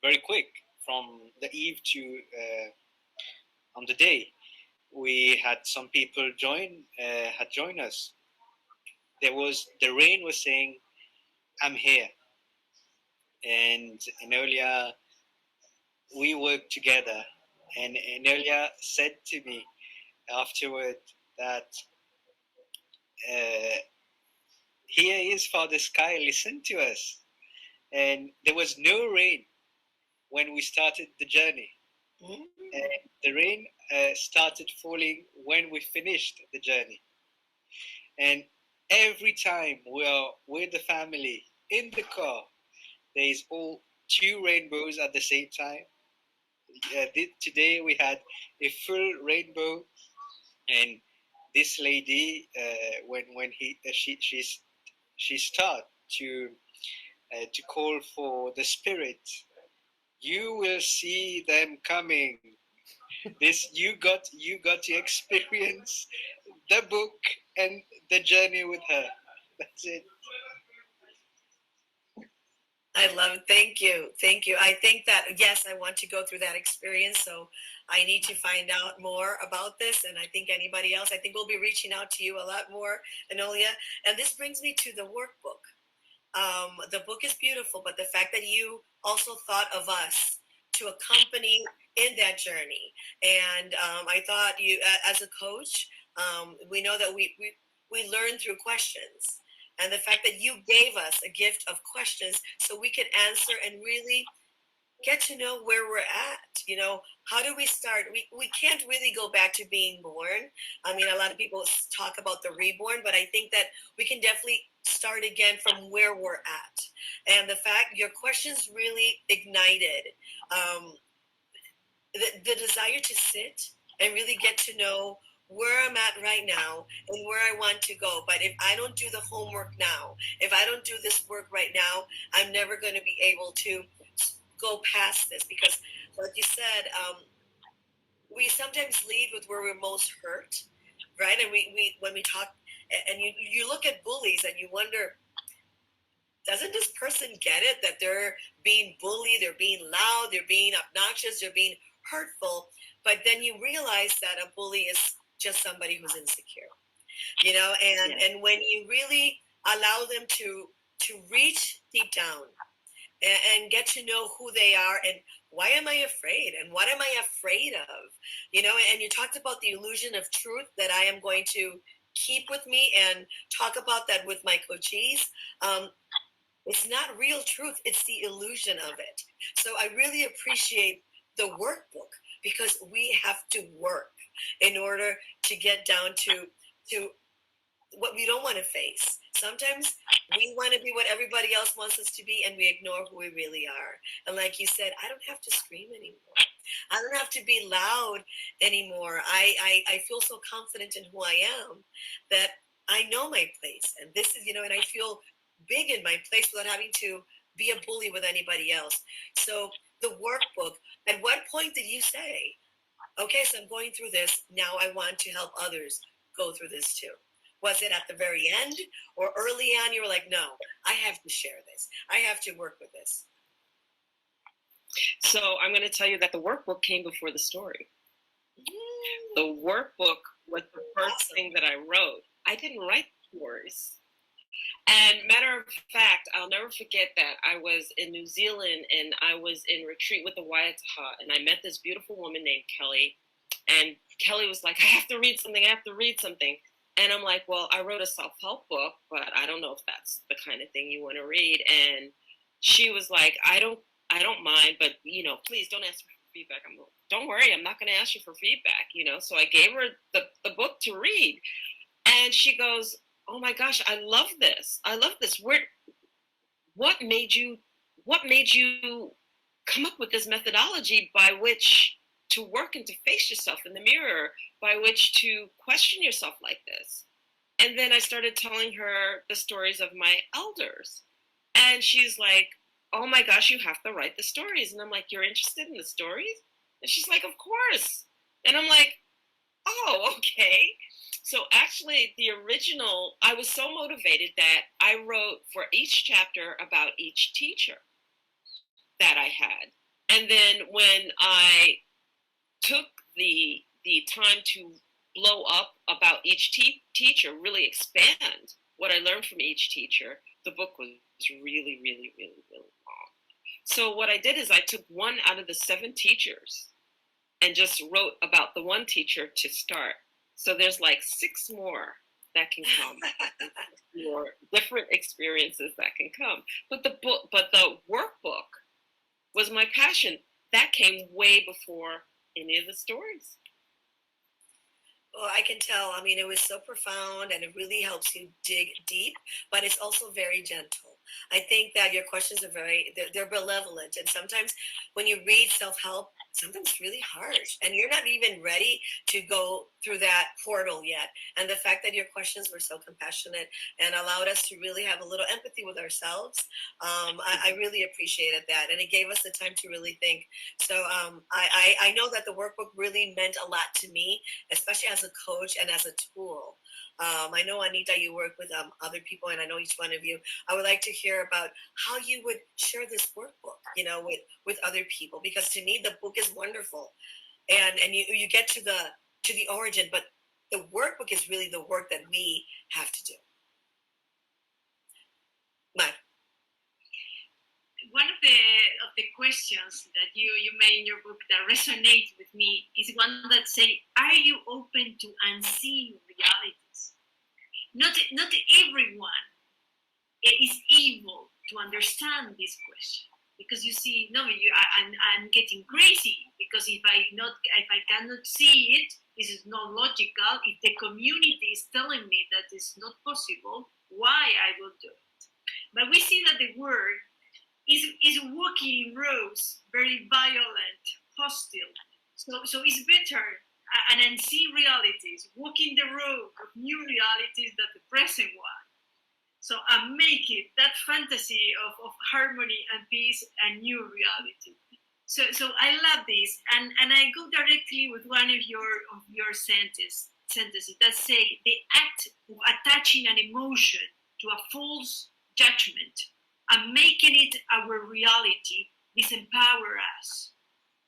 Speaker 6: very quick, from the eve to on the day. We had some people had joined us. The rain was saying, I'm here. And Enolia, we worked together. And Enolia said to me afterward that here is Father Sky, listen to us. And there was no rain when we started the journey. And the rain started falling when we finished the journey. And every time we are with the family in the car, there is all 2 rainbows at the same time. Today we had a full rainbow, and this lady, when she started to call for the spirit, you will see them coming. This you got to experience the book and the journey with her. That's it.
Speaker 1: I love it. Thank you. Thank you. I think that, yes, I want to go through that experience. So I need to find out more about this. And I think anybody else, I think we'll be reaching out to you a lot more, Enolia. And this brings me to the workbook. The book is beautiful, but the fact that you also thought of us to accompany in that journey. And I thought you, as a coach, we know that we learn through questions. And the fact that you gave us a gift of questions so we could answer and really get to know where we're at. You know, how do we start? We can't really go back to being born. I mean, a lot of people talk about the reborn, but I think that we can definitely start again from where we're at. And the fact your questions really ignited the desire to sit and really get to know where I'm at right now and where I want to go. But if I don't do the homework now, if I don't do this work right now, I'm never going to be able to go past this, because like you said, we sometimes lead with where we're most hurt, right? And we when we talk, and you look at bullies and you wonder, doesn't this person get it that they're being bullied, they're being loud, they're being obnoxious, they're being hurtful? But then you realize that a bully is just somebody who's insecure, you know, and when you really allow them to reach deep down and get to know who they are and why am I afraid and what am I afraid of, you know. And you talked about the illusion of truth that I am going to keep with me and talk about that with my coachees. It's not real truth, it's the illusion of it. So I really appreciate the workbook, because we have to work in order to get down to what we don't want to face. Sometimes we want to be what everybody else wants us to be, and we ignore who we really are. And like you said, I don't have to scream anymore. I don't have to be loud anymore. I feel so confident in who I am that I know my place. And this is, you know, and I feel big in my place without having to be a bully with anybody else. So the workbook, at what point did you say, okay, so I'm going through this, now I want to help others go through this too? Was it at the very end, or early on you were like, no, I have to share this, I have to work with this?
Speaker 3: So I'm going to tell you that the workbook came before the story. The workbook was the first thing that I wrote. I didn't write stories. And matter of fact, I'll never forget that I was in New Zealand and I was in retreat with the Waiataha, and I met this beautiful woman named Kelly. And Kelly was like, I have to read something. And I'm like, well, I wrote a self-help book, but I don't know if that's the kind of thing you want to read. And she was like, I don't mind, but, you know, please don't ask for feedback. I'm like, don't worry, I'm not going to ask you for feedback, you know. So I gave her the book to read. And she goes, oh my gosh, I love this. I love this. What made you come up with this methodology by which to work and to face yourself in the mirror, by which to question yourself like this? And then I started telling her the stories of my elders. And she's like, oh my gosh, you have to write the stories. And I'm like, you're interested in the stories? And she's like, of course. And I'm like, oh, okay. So actually the original, I was so motivated that I wrote for each chapter about each teacher that I had. And then when I took the time to blow up about each teacher, really expand what I learned from each teacher, the book was really, really, really, really long. So what I did is I took one out of the 7 teachers and just wrote about the one teacher to start. So there's like 6 more that can come, more different experiences that can come. But the workbook was my passion. That came way before any of the stories.
Speaker 1: Well, I can tell. I mean, it was so profound and it really helps you dig deep, but it's also very gentle. I think that your questions are they're benevolent. And sometimes when you read self-help, sometimes it's really harsh and you're not even ready to go through that portal yet. And the fact that your questions were so compassionate and allowed us to really have a little empathy with ourselves, I really appreciated that. And it gave us the time to really think. So I know that the workbook really meant a lot to me, especially as a coach and as a tool. I know, Anita, you work with other people, and I know each one of you. I would like to hear about how you would share this workbook, you know, with other people, because to me the book is wonderful, and you get to the origin, but the workbook is really the work that we have to do. Mike.
Speaker 2: One of the questions that you made in your book that resonate with me is one that say, are you open to unseen realities? Not everyone is able to understand this question, because you see, no, I'm getting crazy, because if I cannot see it, this is not logical. If the community is telling me that it's not possible, why I will do it? But we see that the world is walking in rows, very violent, hostile. So it's better and unseen realities, walking the road of new realities than the present one. So make it that fantasy of harmony and peace and new reality. So I love this, and I go directly with one of your sentences that say the act of attaching an emotion to a false judgment and making it our reality disempower us.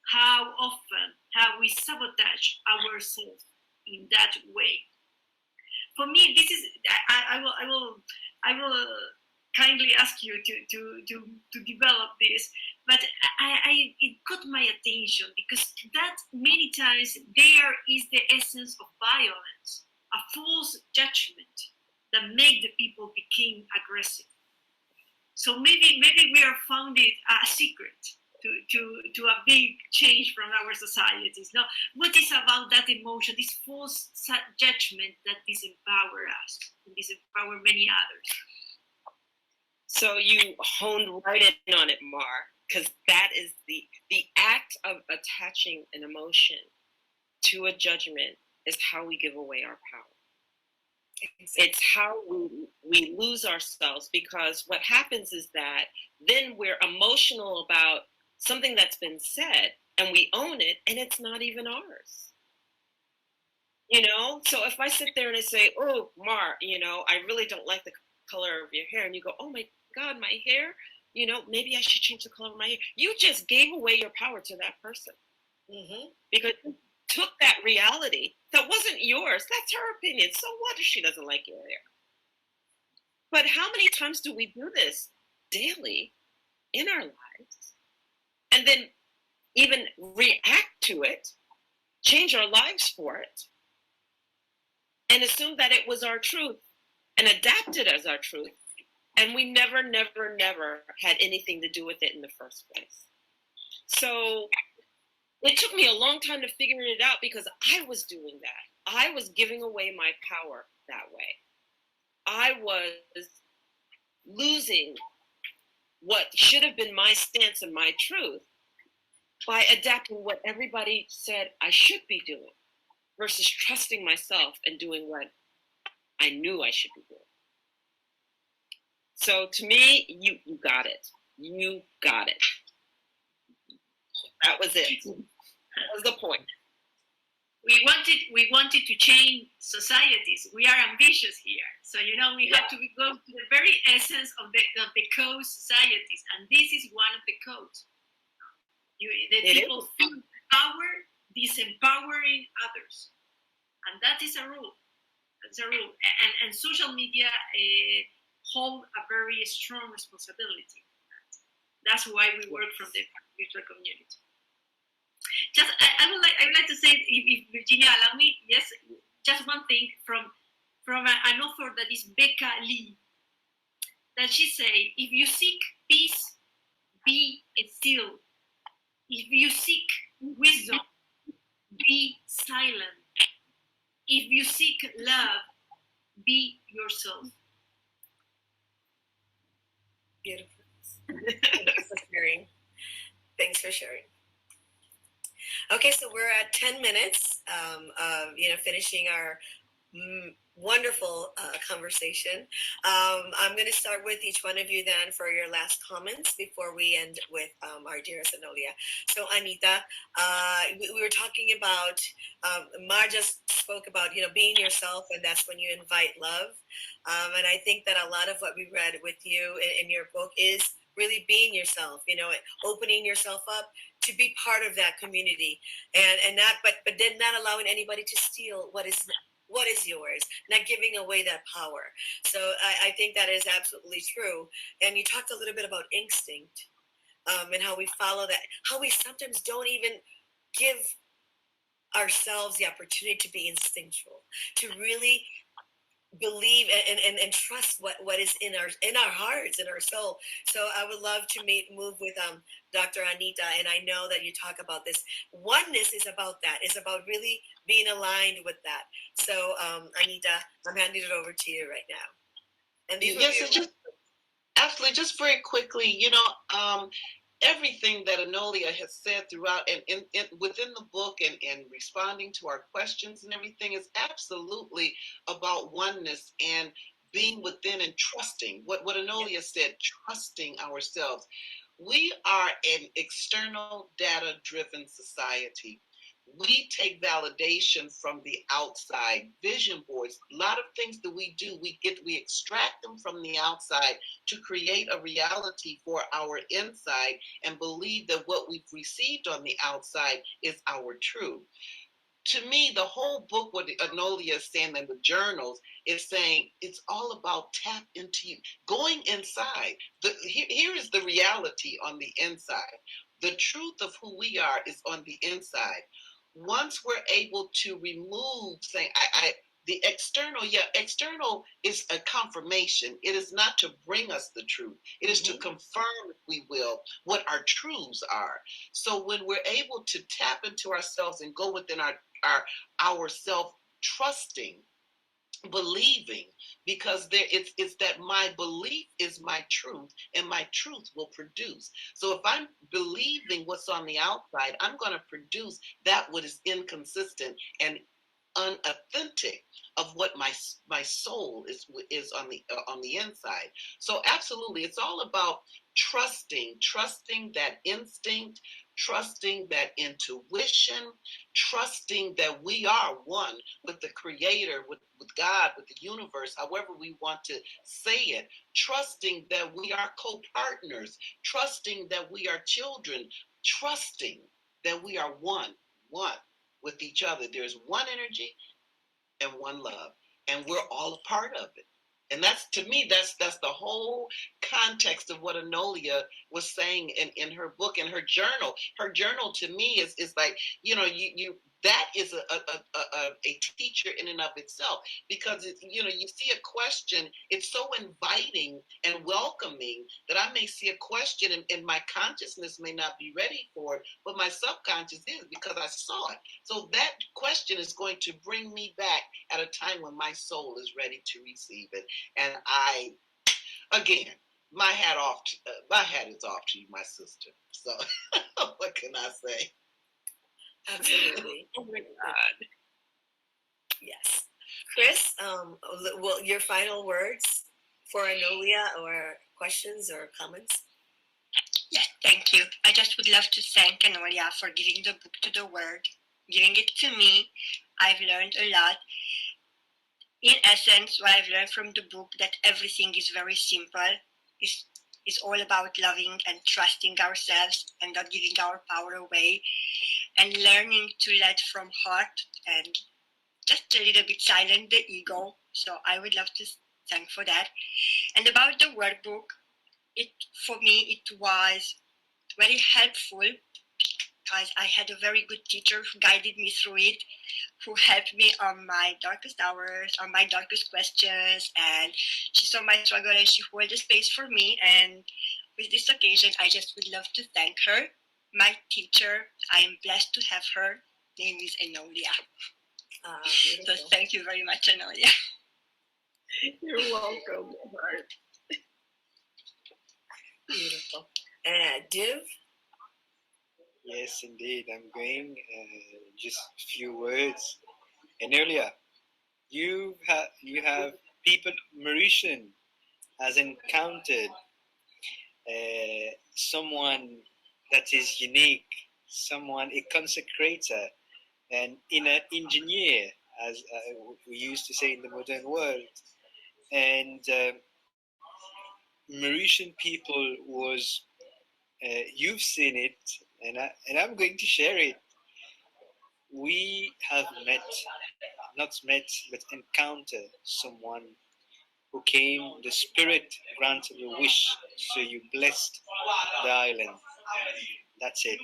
Speaker 2: How often have we sabotage ourselves in that way? For me, this is I will kindly ask you to develop this, but it got my attention because that many times there is the essence of violence, a false judgment that make the people become aggressive. So maybe we are founded a secret to a big change from our societies. Now, what is about that emotion, this false judgment that disempower us and disempower many others?
Speaker 3: So you honed right in on it, Mar, because that is the act of attaching an emotion to a judgment is how we give away our power. It's how we lose ourselves, because what happens is that then we're emotional about something that's been said and we own it and it's not even ours. You know, so if I sit there and I say, oh, Mar, you know, I really don't like the color of your hair, and you go, oh my God, my hair, you know, maybe I should change the color of my hair. You just gave away your power to that person. Mm-hmm. Because you took that reality that wasn't yours. That's her opinion. So what if she doesn't like your hair? But how many times do we do this daily in our lives? And then even react to it, change our lives for it. and assumed that it was our truth and adapted as our truth. And we never, never, never had anything to do with it in the first place. So it took me a long time to figure it out because I was doing that. I was giving away my power that way. I was losing what should have been my stance and my truth by adapting what everybody said I should be doing versus trusting myself and doing what I knew I should be doing. So to me, you got it. You got it. That was it. That was the point.
Speaker 2: We wanted to change societies. We are ambitious here. So, you know, we have to go to the very essence of the code societies. And this is one of the codes. The people feel power, disempowering others. And that is a rule. That's a rule. And social media hold a very strong responsibility. That's why we work from the virtual community. Just, I would like to say, if Virginia allow me, yes, just one thing from an author that is Becca Lee, that she say, if you seek peace, be still. If you seek wisdom, be silent. If you seek love, be yourself.
Speaker 1: Beautiful. Thanks for sharing. Thanks for sharing. Okay, so we're at 10 minutes of finishing our wonderful conversation. I'm going to start with each one of you then for your last comments before we end with our dearest Enolia. So Anita, we were talking about, Mar just spoke about, being yourself, and that's when you invite love. And I think that a lot of what we read with you in your book is really being yourself, opening yourself up to be part of that community, and not, but then not allowing anybody to steal what is yours, not giving away that power. So I think that is absolutely true. And you talked a little bit about instinct, and how we follow that, how we sometimes don't even give ourselves the opportunity to be instinctual, to really believe and trust what is in our hearts, in our soul. So I would love to move with Dr. Anita, and I know that you talk about this. Oneness is about that. It's about really being aligned with that. So Anita, I'm handing it over to you right now. And
Speaker 4: absolutely, just very quickly, everything that Enolia has said throughout and within the book and responding to our questions and everything is absolutely about oneness and being within and trusting. What Enolia said, trusting ourselves. We are an external data-driven society. We take validation from the outside, vision boards, a lot of things that we do, we extract them from the outside to create a reality for our inside and believe that what we've received on the outside is our truth. To me, the whole book, what Enolia is saying in the journals, is saying it's all about tap into you, going inside. Here is the reality on the inside. The truth of who we are is on the inside. Once we're able to remove, saying, the external is a confirmation. It is not to bring us the truth. It is to confirm, if we will, what our truths are. So when we're able to tap into ourselves and go within our self, trusting, believing, because it's that my belief is my truth and my truth will produce. So if I'm believing what's on the outside, I'm going to produce that what is inconsistent and unauthentic of what my soul is on the inside. So absolutely, it's all about trusting that instinct, trusting that intuition, trusting that we are one with the Creator, with God, with the universe, however we want to say it, trusting that we are co-partners, trusting that we are children, trusting that we are one with each other. There's one energy and one love, and we're all a part of it. And that's, to me, that's the whole context of what Enolia was saying in her book and her journal. Her journal to me is like, you that is a teacher in and of itself, because you see a question, it's so inviting and welcoming that I may see a question and my consciousness may not be ready for it, but my subconscious is, because I saw it. So that question is going to bring me back at a time when my soul is ready to receive it. And again, my hat is off to you, my sister. So what can I say?
Speaker 1: Absolutely.
Speaker 3: Oh my God.
Speaker 1: Yes. Chris, well, your final words for Enolia, or questions or comments?
Speaker 5: Yes, thank you. I just would love to thank Enolia for giving the book to the world, giving it to me. I've learned a lot. In essence, what I've learned from the book, that everything is very simple. It's all about loving and trusting ourselves and not giving our power away, and learning to let from heart and just a little bit silence the ego. So I would love to thank for that. And about the workbook, for me it was very helpful, because I had a very good teacher who guided me through it, who helped me on my darkest hours, on my darkest questions, and she saw my struggle and she held a space for me. And with this occasion, I just would love to thank her, my teacher. I am blessed to have her. Name is Enolia. So thank you very much, Enolia.
Speaker 3: You're welcome.
Speaker 1: Beautiful. Div?
Speaker 6: Yes, indeed. I'm going just a few words. And earlier, you have people. Mauritian has encountered someone that is unique, someone, a consecrator, an inner engineer, as we used to say in the modern world. And Mauritian people was, you've seen it, and I'm going to share it. We have not met, but encountered someone who came, the spirit granted a wish, so you blessed the island. That's it.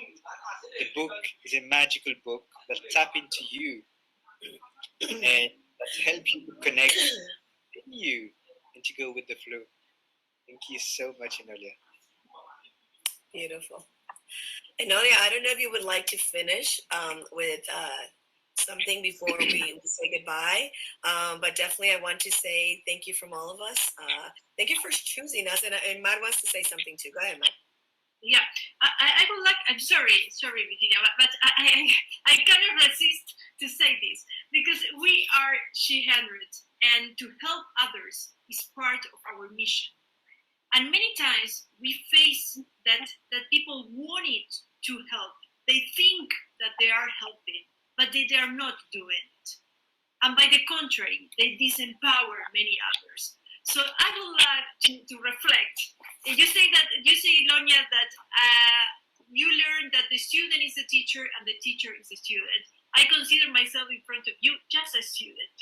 Speaker 6: The book is a magical book that tap into you and that help you to connect in you and to go with the flow. Thank you so much, Enolia.
Speaker 1: Beautiful. Enolia, I don't know if you would like to finish with something before we say goodbye, but definitely I want to say thank you from all of us. Thank you for choosing us, and Mar wants to say something too. Go ahead, Mar.
Speaker 2: Yeah, I would like, I'm sorry, Virginia, but I cannot resist to say this, because we are She-Hundreds, and to help others is part of our mission. And many times we face that people wanted to help. They think that they are helping, but they are not doing it. And by the contrary, they disempower many others. So I would like to reflect. You say, Lonya, that you learned that the student is the teacher and the teacher is the student. I consider myself in front of you just a student.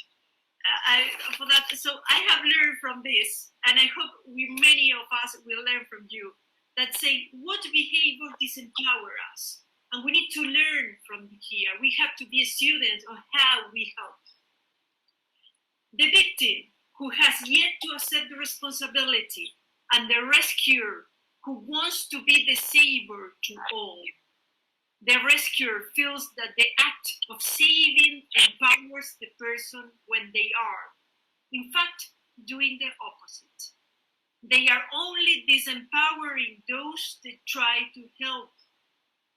Speaker 2: So I have learned from this, and I hope many of us will learn from you, that say what behavior disempower us, and we need to learn from here. We have to be students of how we help. The victim, who has yet to accept the responsibility, and the rescuer, who wants to be the savior to all. The rescuer feels that the act of saving empowers the person when they are, in fact, doing the opposite. They are only disempowering those that try to help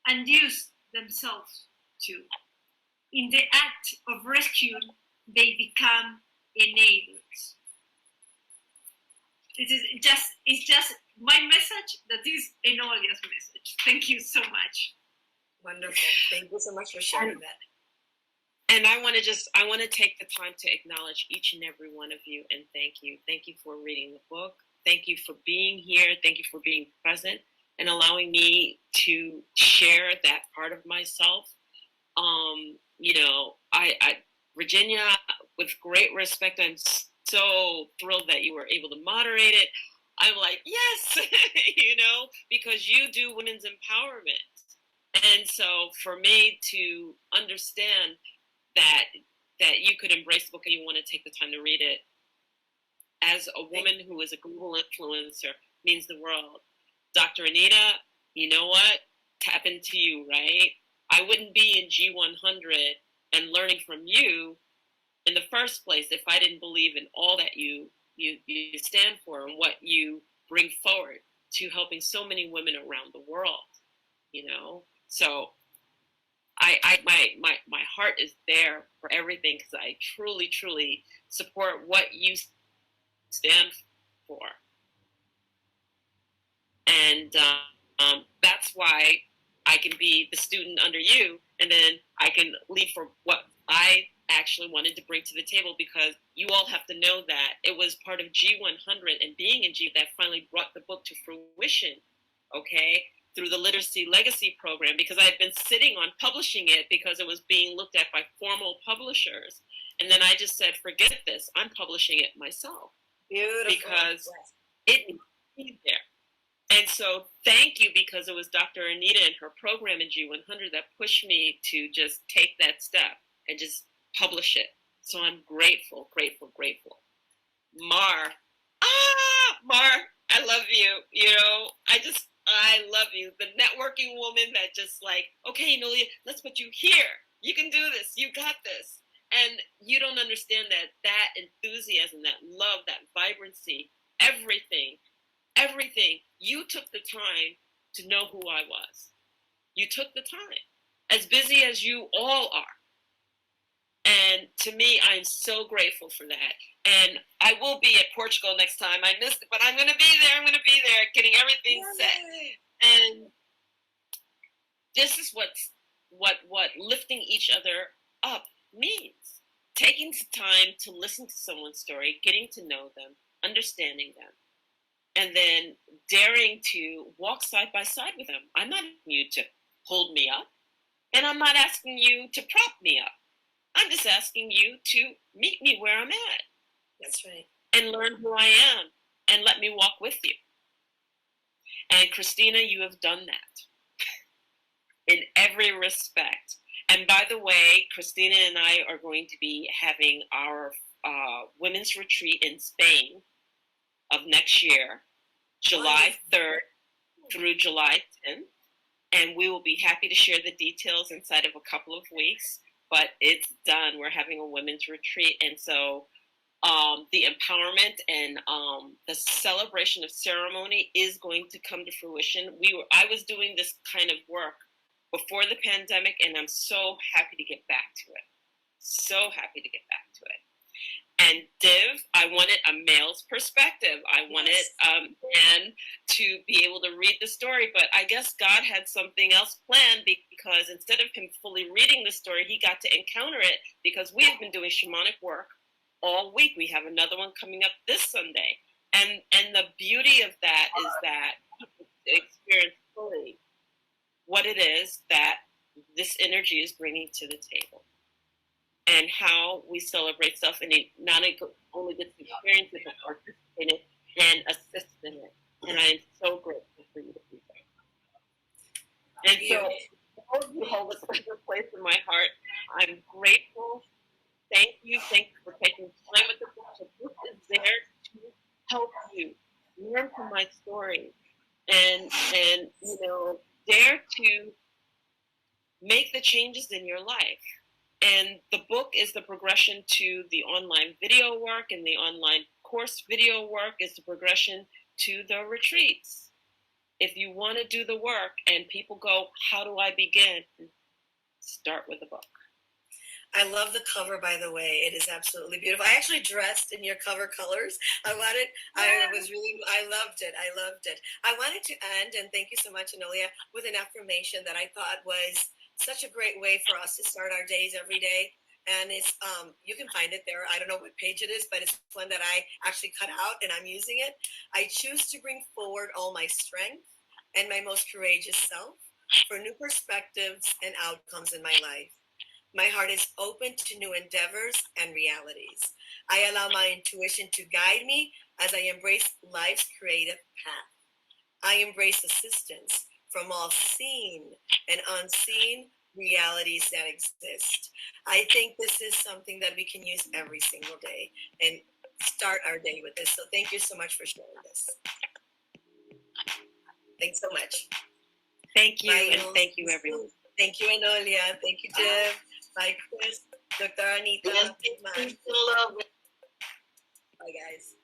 Speaker 2: and use themselves too. In the act of rescue, they become enablers. It's just my message, that is Enolia's message. Thank you so much.
Speaker 1: Wonderful. Thank you so much for sharing that.
Speaker 3: And I want to take the time to acknowledge each and every one of you and thank you. Thank you for reading the book. Thank you for being here. Thank you for being present and allowing me to share that part of myself. Virginia, with great respect, I'm so thrilled that you were able to moderate it. I'm like, yes, because you do women's empowerment. And so for me to understand that you could embrace the book and you want to take the time to read it. As a woman who is a global influencer, means the world. Dr. Anita, you know what? Tap into you, right? I wouldn't be in G100 and learning from you in the first place if I didn't believe in all that you stand for and what you bring forward to helping so many women around the world, you know? So my heart is there for everything, because I truly, truly support what you stand for. And that's why I can be the student under you, and then I can leave for what I actually wanted to bring to the table, because you all have to know that it was part of G100 and being in G that finally brought the book to fruition, okay, through the Literacy Legacy Program, because I had been sitting on publishing it because it was being looked at by formal publishers. And then I just said, forget this, I'm publishing it myself.
Speaker 1: Beautiful.
Speaker 3: Because it needs to be there. And so thank you, because it was Dr. Anita and her program in G100 that pushed me to just take that step and just publish it. So I'm grateful, grateful, grateful. Mar, I love you. You know, I love you. The networking woman that just like, okay, Enolia, let's put you here. You can do this. You got this. And you don't understand that enthusiasm, that love, that vibrancy, everything. You took the time to know who I was. You took the time, as busy as you all are. And to me, I'm so grateful for that. And I will be at Portugal next time. I missed it, but I'm going to be there. I'm going to be there, getting everything set. And this is what lifting each other up means. Taking time to listen to someone's story, getting to know them, understanding them, and then daring to walk side by side with them. I'm not asking you to hold me up, and I'm not asking you to prop me up. I'm just asking you to meet me where I'm at.
Speaker 1: That's right.
Speaker 3: And learn who I am, and let me walk with you. And Krisztina, you have done that in every respect. And by the way, Krisztina and I are going to be having our women's retreat in Spain of next year, July 3rd through July 10th. And we will be happy to share the details inside of a couple of weeks, but it's done. We're having a women's retreat. And so the empowerment and the celebration of ceremony is going to come to fruition. I was doing this kind of work before the pandemic, and I'm so happy to get back to it. So happy to get back to it. And Div, I wanted a male's perspective. I wanted a man to be able to read the story, but I guess God had something else planned, because instead of him fully reading the story, he got to encounter it, because we have been doing shamanic work all week. We have another one coming up this Sunday. And the beauty of that is that people experience fully what it is that this energy is bringing to the table, and how we celebrate stuff, and it not only gets to experience it, but participate in it and assist in it. And I am so grateful for you to be there. And so, all of you hold a special place in my heart. I'm grateful. Thank you for taking time with the book. So this is there to help you learn from my story, and you know, dare to make the changes in your life. And the book is the progression to the online video work, and the online course video work is the progression to the retreats. If you want to do the work and people go, how do I begin? Start with the book.
Speaker 1: I love the cover, by the way. It is absolutely beautiful. I actually dressed in your cover colors. I loved it. I loved it. I wanted to end, and thank you so much, Enolia, with an affirmation that I thought was such a great way for us to start our days every day. And it's, you can find it there. I don't know what page it is, but it's one that I actually cut out and I'm using it. I choose to bring forward all my strength and my most courageous self for new perspectives and outcomes in my life. My heart is open to new endeavors and realities. I allow my intuition to guide me as I embrace life's creative path. I embrace assistance from all seen and unseen realities that exist. I think this is something that we can use every single day and start our day with this. So thank you so much for sharing this. Thanks so much.
Speaker 3: Thank you,
Speaker 1: Bye,
Speaker 3: and thank you, everyone.
Speaker 1: Thank you, Enolia. Thank you, Div. Bye, Chris. Dr. Anita.
Speaker 4: Yes,
Speaker 1: Bye,
Speaker 4: love.
Speaker 1: guys.